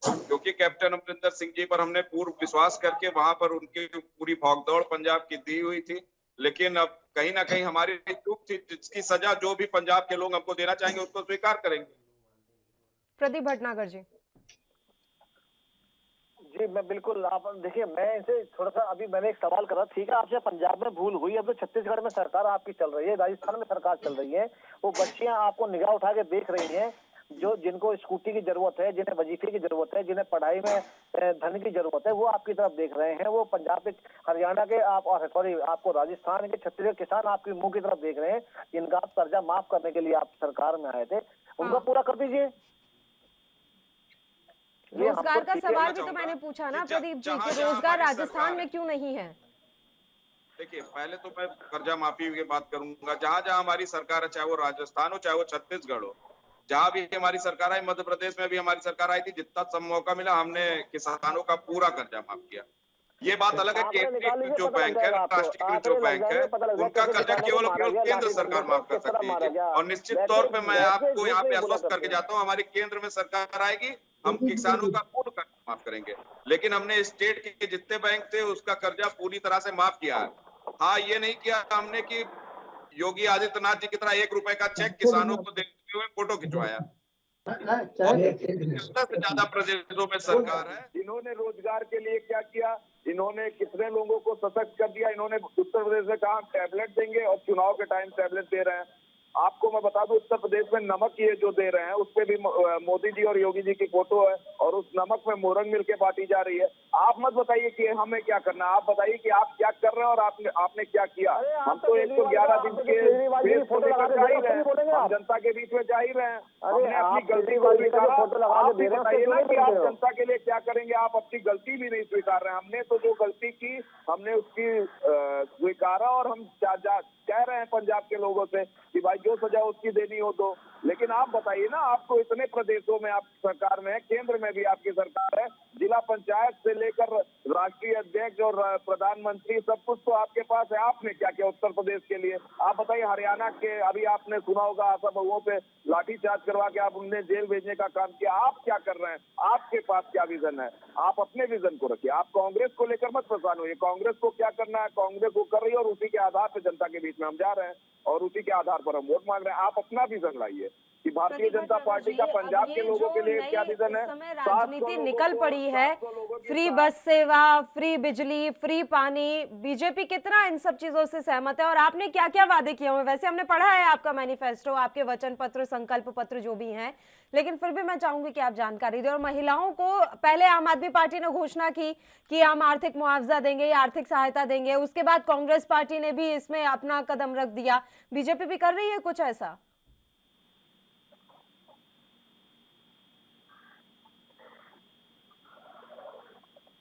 क्योंकि कैप्टन अमरिंदर सिंह जी पर हमने पूर्ण विश्वास करके वहां पर उनकी पूरी भागदौड़ पंजाब की दी हुई थी। लेकिन अब कहीं ना कहीं हमारी चूक थी, जिसकी सजा जो भी पंजाब के लोग हमको देना चाहेंगे उसको स्वीकार करेंगे। प्रदीप भटनागर जी। जी मैं बिल्कुल, आप देखिए, मैं इनसे थोड़ा सा अभी मैंने एक सवाल करा, ठीक है आपसे पंजाब में भूल हुई, अब तो छत्तीसगढ़ में सरकार आपकी चल रही है, राजस्थान में सरकार चल रही है, वो बच्चियां आपको निगाह उठा के देख रही हैं, जो जिनको स्कूटी की जरूरत है, जिन्हें वजीफे की जरूरत है, जिन्हें पढ़ाई में धन की जरूरत है, वो आपकी तरफ देख रहे हैं। वो पंजाब के, हरियाणा के, आप सॉरी आपको राजस्थान के, छत्तीसगढ़ किसान आपके मुंह की तरफ देख रहे हैं, जिनका आप कर्जा माफ करने के लिए आप सरकार में आए थे, उनका पूरा कर दीजिए। रोजगार का सवाल भी तो मैंने पूछा ना प्रदीप जी, कि रोजगार राजस्थान में क्यों नहीं है? देखिए, पहले तो मैं कर्जा माफी की बात करूंगा। जहां जहां हमारी सरकार है, चाहे वो राजस्थान हो चाहे वो छत्तीसगढ़ हो, जहां भी हमारी सरकार आई, मध्य प्रदेश में भी हमारी सरकार आई थी, जितना सब मौका मिला हमने किसानों का पूरा कर्जा माफ किया। ये बात अलग है, केंद्रीय जो बैंक है, राष्ट्रीय जो बैंक है, उनका कर्जा केवल केंद्र सरकार माफ कर सकती है। और निश्चित तौर पे मैं आपको यहाँ पे आश्वस्त करके जाता हूँ, हमारी केंद्र में सरकार आएगी, हम किसानों का पूर्ण कर्जा माफ करेंगे। लेकिन हमने स्टेट के जितने बैंक थे उसका कर्जा पूरी तरह से माफ किया है। हाँ, ये नहीं किया हमने कि योगी आदित्यनाथ जी की तरह 1 रुपए का चेक किसानों को देते हुए फोटो खिंचवाया। से ज्यादा प्रदेशों में सरकार है। इन्होंने रोजगार के लिए क्या किया, इन्होंने कितने लोगों को सशक्त कर दिया। इन्होंने उत्तर प्रदेश में कहा टैबलेट देंगे और चुनाव के टाइम टैबलेट दे रहे हैं। आपको मैं बता दूं, उत्तर प्रदेश में नमक ये जो दे रहे हैं उस पे भी मोदी जी और योगी जी की फोटो है, और उस नमक में मोरंग मिल के बांटी जा रही है। आप मत बताइए कि हमें क्या करना है, आप बताइए कि आप क्या कर रहे हैं और आपने क्या किया। हम तो 111 दिन के बेस को लेकर जा ही रहे हैं, हम जनता के बीच में जा ही रहे हैं। हमने अपनी गलती को स्वीकारा। आप भी बताइए ना कि आप जनता के लिए क्या करेंगे। आप अपनी गलती भी नहीं स्वीकार रहे हैं। हमने तो जो गलती की हमने उसकी स्वीकारा, और हम कह रहे हैं पंजाब के लोगों से कि भाई जो सजा उसकी देनी हो दो। लेकिन आप बताइए ना, आपको इतने प्रदेशों में आप सरकार में है, केंद्र में भी आपकी सरकार है, जिला पंचायत से लेकर राष्ट्रीय अध्यक्ष और प्रधानमंत्री सब कुछ तो आपके पास है। आपने क्या किया उत्तर प्रदेश के लिए? आप बताइए। हरियाणा के अभी आपने सुना होगा, आशा बहुओं पे लाठीचार्ज करवा के आप उन्हें जेल भेजने का काम किया। आप क्या कर रहे हैं? आपके पास क्या विजन है? आप अपने विजन को रखिए। आप कांग्रेस को लेकर मत परेशान होइए। कांग्रेस को क्या करना है, कांग्रेस वो कर रही है, और उसी के आधार पर जनता के बीच में हम जा रहे हैं और उसी के आधार पर हम वोट मांग रहे हैं। आप अपना विजन लाइए कि भारतीय जनता पार्टी का पंजाब के लोगों के लिए क्या विजन है। समय राजनीति निकल पड़ी है, फ्री बस सेवा, फ्री बिजली, फ्री पानी, बीजेपी कितना इन सब चीजों से सहमत है, और आपने क्या क्या वादे किए हुए? वैसे हमने पढ़ा है आपका मैनिफेस्टो, आपके वचन पत्र, संकल्प पत्र जो भी हैं, लेकिन फिर भी मैं चाहूंगी कि आप जानकारी दें। और महिलाओं को पहले आम आदमी पार्टी ने घोषणा की कि हम आर्थिक मुआवजा देंगे या आर्थिक सहायता देंगे, उसके बाद कांग्रेस पार्टी ने भी इसमें अपना कदम रख दिया। बीजेपी भी कर रही है कुछ ऐसा?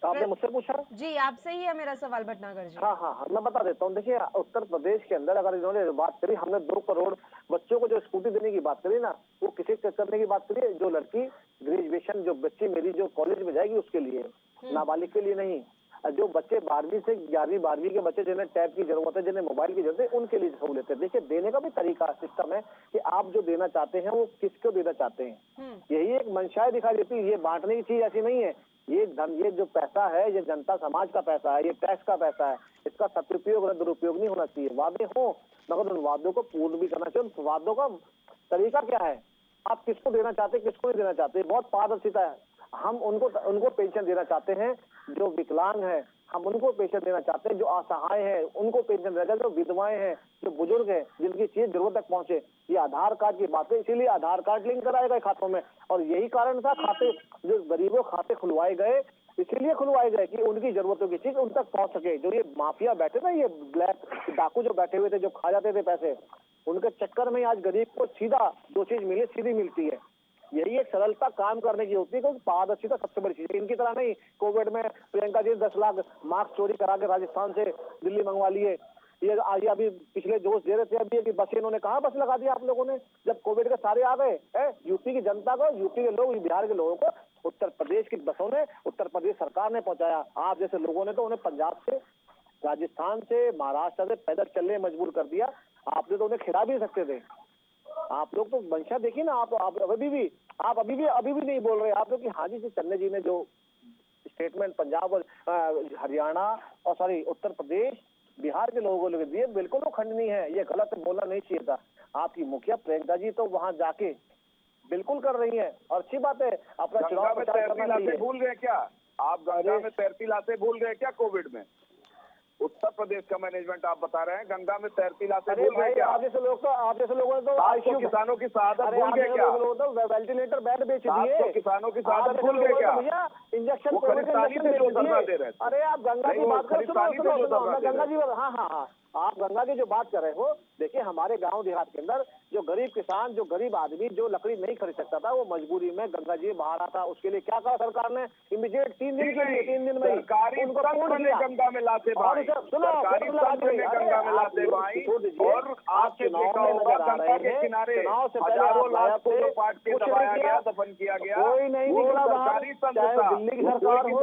आपने मुझसे पूछा? जी, आपसे ही है मेरा सवाल भटनागर जी। हाँ, मैं बता देता हूँ। देखिए, उत्तर प्रदेश के अंदर अगर इन्होंने बात करी, हमने 2 करोड़ बच्चों को जो स्कूटी देने की बात करी ना, वो किसी करने की बात करी, जो लड़की ग्रेजुएशन, जो बच्ची मेरी जो कॉलेज में जाएगी उसके लिए, नाबालिग के लिए नहीं। जो बच्चे 12वीं से 11वीं 12वीं के बच्चे, जिन्हें टैब की जरूरत है, जिन्हें मोबाइल की जरूरत है, उनके लिए सहूलियत है। देखिए, देने का भी तरीका सिस्टम है कि आप जो देना चाहते हैं वो किसको देना चाहते हैं, यही एक मंशाएं दिखाई देती है। ये बांटने की चीज ऐसी नहीं है। ये धन, ये जो पैसा है, ये जनता समाज का पैसा है, ये टैक्स का पैसा है। इसका सदुपयोग और दुरुपयोग नहीं होना चाहिए। वादे हो, मगर उन वादों को पूर्ण भी करना चाहिए। उन वादों का तरीका क्या है? आप किसको देना चाहते, किसको नहीं देना चाहते, बहुत पारदर्शिता है। हम उनको पेंशन देना चाहते हैं जो विकलांग हैं, हम उनको पेंशन देना चाहते हैं जो असहाय हैं, उनको पेंशन देना चाहते हैं, जो विधवाएं हैं, जो बुजुर्ग हैं, जिनकी चीज जरूरत तक पहुंचे। ये आधार कार्ड की बात है, इसीलिए आधार कार्ड लिंक कराए गए खातों में, और यही कारण था खाते जो गरीबों खाते खुलवाए गए, इसीलिए खुलवाए गए कि उनकी जरूरतों की चीज उन तक पहुंच सके। जो ये माफिया बैठे ना, ये ब्लैक डाकू जो बैठे हुए थे, जो खा जाते थे पैसे, उनके चक्कर में आज गरीब को सीधा जो चीज मिले सीधी मिलती है। यही एक सरलता काम करने की होती है, क्योंकि पारदर्शिता सबसे बड़ी चीज है। इनकी तरह नहीं कोविड में प्रियंका जी 10 लाख मास्क चोरी करा के राजस्थान से दिल्ली मंगवा लिए। ये अभी पिछले जोश दे रहे थे अभी कि बस इन्होंने कहा बस लगा दिया आप लोगों ने, जब कोविड के सारे आ गए। यूपी की जनता को, यूपी के लोग, बिहार के लोगों को उत्तर प्रदेश की बसों ने, उत्तर प्रदेश सरकार ने पहुंचाया। आप जैसे लोगों ने तो उन्हें पंजाब से, राजस्थान से, महाराष्ट्र से पैदल चलने मजबूर कर दिया। आपने तो उन्हें खिला भी सकते थे। आप लोग तो मंशा देखिए ना, आप अभी भी नहीं बोल रहे। आप लोग की हाजी से चन्ने जी ने जो स्टेटमेंट पंजाब और हरियाणा और सॉरी उत्तर प्रदेश बिहार के लोगों को दिए, बिल्कुल वो खंडनीय है। ये गलत बोलना नहीं चाहिए था। आपकी मुखिया प्रियंका जी तो वहां जाके बिल्कुल कर रही है, और अच्छी बात है, अपना चुनाव प्रचार करना चाहिए। भूल गए क्या आप? गंगा में तैरती लाशें भूल गए क्या कोविड में? उत्तर प्रदेश का मैनेजमेंट आप बता रहे हैं गंगा में तैरती लाशें भूल गए क्या? आप जैसे लोगों ने तो किसानों की शहादत भूल गए क्या? वेंटिलेटर बेड बेच दिए। किसानों की शहादत भूल गए क्या? भैया इंजेक्शन दे रहे। अरे आप गंगा की बात कर, सुनो गंगा जी, हाँ, आप गंगा की जो बात कर रहे हो, देखिए हमारे गांव देहात के अंदर जो गरीब किसान, जो गरीब आदमी जो लकड़ी नहीं खरीद सकता था, वो मजबूरी में गंगा जी बाहर आता। उसके लिए क्या करा सरकार ने? इमीडिएट 3 दिन के लिए, 3 दिन में उनको गंगा में लाते भाई, सरकारी गंगा में लाते भाई। और आपके देखा होगा गंगा के किनारे हजारों लाख को पाट के दबाया गया, दफन किया गया। कोई नहीं निकला बाहर, चाहे दिल्ली की सरकार हो,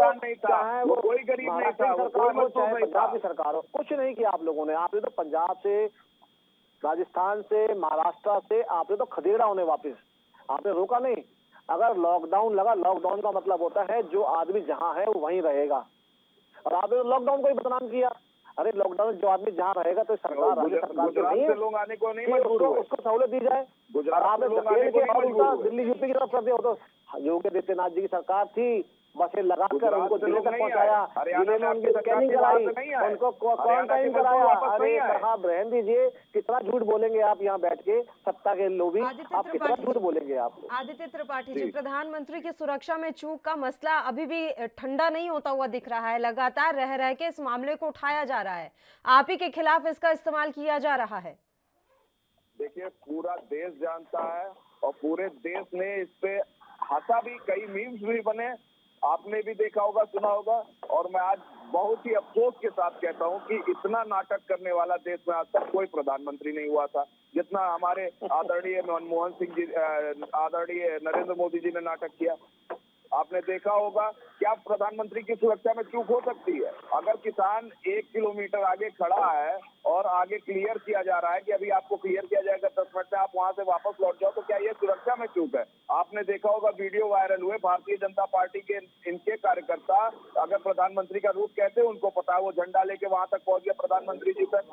चाहे वो कोई गरीब नहीं था, सरकार हो, चाहे पंजाब की सरकार हो, कुछ नहीं किया आप लोगों ने। आपने तो पंजाब से, राजस्थान से, महाराष्ट्र से आपने तो खदेड़ा उन्हें वापस, आपने रोका नहीं। अगर लॉकडाउन लगा, लॉकडाउन का मतलब होता है जो आदमी जहां है वो वहीं रहेगा, और आपने तो लॉकडाउन को ही बदनाम किया। अरे लॉकडाउन जो आदमी जहाँ रहेगा तो सरकार, राज्य सरकार के नहीं है, लोग आने को नहीं मजबूर हुए, उसको सहूलियत दी जाए। आपने दिल्ली यूपी की तरफ कर दिया। तो योगी आदित्यनाथ जी की सरकार थी, बसें लगाकर उनको दिल्ली तक पहुंचाया, जिले में उनकी स्कैनिंग कराई, उनको क्वारंटाइन कराया। अरे साहब रहने दीजिए, कितना झूठ बोलेंगे आप यहाँ बैठ के, सत्ता के लोभी, आप कितना झूठ बोलेंगे आप। आदित्य त्रिपाठी जी, प्रधानमंत्री की सुरक्षा में चूक का मसला अभी भी ठंडा नहीं होता हुआ दिख रहा है। लगातार रह के इस मामले को उठाया जा रहा है, आप ही के खिलाफ इसका इस्तेमाल किया जा रहा है। देखिए पूरा देश जानता है, और पूरे देश ने इस पे हंसा भी, कई मीम्स भी बने, आपने भी देखा होगा, सुना होगा। और मैं आज बहुत ही अफसोस के साथ कहता हूं कि इतना नाटक करने वाला देश में आज तक कोई प्रधानमंत्री नहीं हुआ था जितना हमारे आदरणीय मनमोहन सिंह जी, आदरणीय नरेंद्र मोदी जी ने नाटक किया। आपने देखा होगा, क्या प्रधानमंत्री की सुरक्षा में चूक हो सकती है? अगर किसान 1 किलोमीटर आगे खड़ा है और आगे क्लियर किया जा रहा है कि अभी आपको क्लियर किया जाएगा 10 मिनट में, आप वहां से वापस लौट जाओ, तो क्या ये सुरक्षा में चूक है? आपने देखा होगा वीडियो वायरल हुए, भारतीय जनता पार्टी के इनके कार्यकर्ता अगर प्रधानमंत्री का रूट कहते हैं, उनको पता है, वो झंडा लेके वहां तक पहुंच गया प्रधानमंत्री जी तक।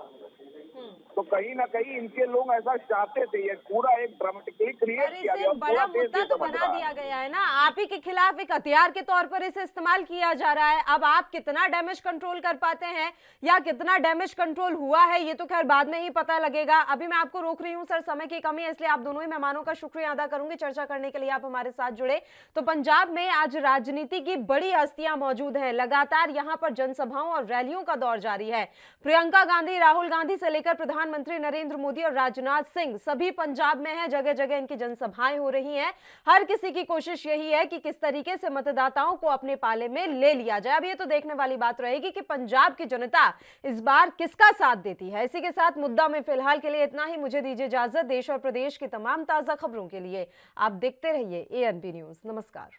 तो कहीं ना कहीं इनके लोग ऐसा चाहते थे, ये पूरा एक ड्रामेटिकली क्रिएट किया गया, बड़ा मुद्दा तो बना दिया गया है ना, आप ही के खिलाफ एक हथियार के तौर पर इसे इस्तेमाल किया जा रहा है। अब आप कितना डैमेज कंट्रोल कर पाते हैं या कितना डैमेज कंट्रोल हुआ है, ये तो खैर बाद में ही पता लगेगा। अभी मैं आपको रोक रही हूँ सर, समय की कमी है, इसलिए आप दोनों ही मेहमानों का शुक्रिया अदा करूंगी चर्चा करने के लिए आप हमारे साथ जुड़े। तो पंजाब में आज राजनीति की बड़ी हस्तियां मौजूद हैं, लगातार यहां पर जनसभाओं और रैलियों का दौर जारी है। प्रियंका गांधी, राहुल गांधी से लेकर प्रधानमंत्री नरेंद्र मोदी और राजनाथ सिंह सभी पंजाब में हैं, जगह जगह इनकी जनसभाएं हो रही हैं। हर किसी की कोशिश यही है कि किस तरीके से मतदाताओं को अपने पाले में ले लिया जाए। अब ये तो देखने वाली बात रहेगी कि पंजाब की जनता इस बार किसका साथ देती है। इसी के साथ मुद्दा में फिलहाल के लिए इतना ही, मुझे दीजिए इजाजत। देश और प्रदेश की तमाम ताजा खबरों के लिए आप देखते रहिए ANP न्यूज। नमस्कार।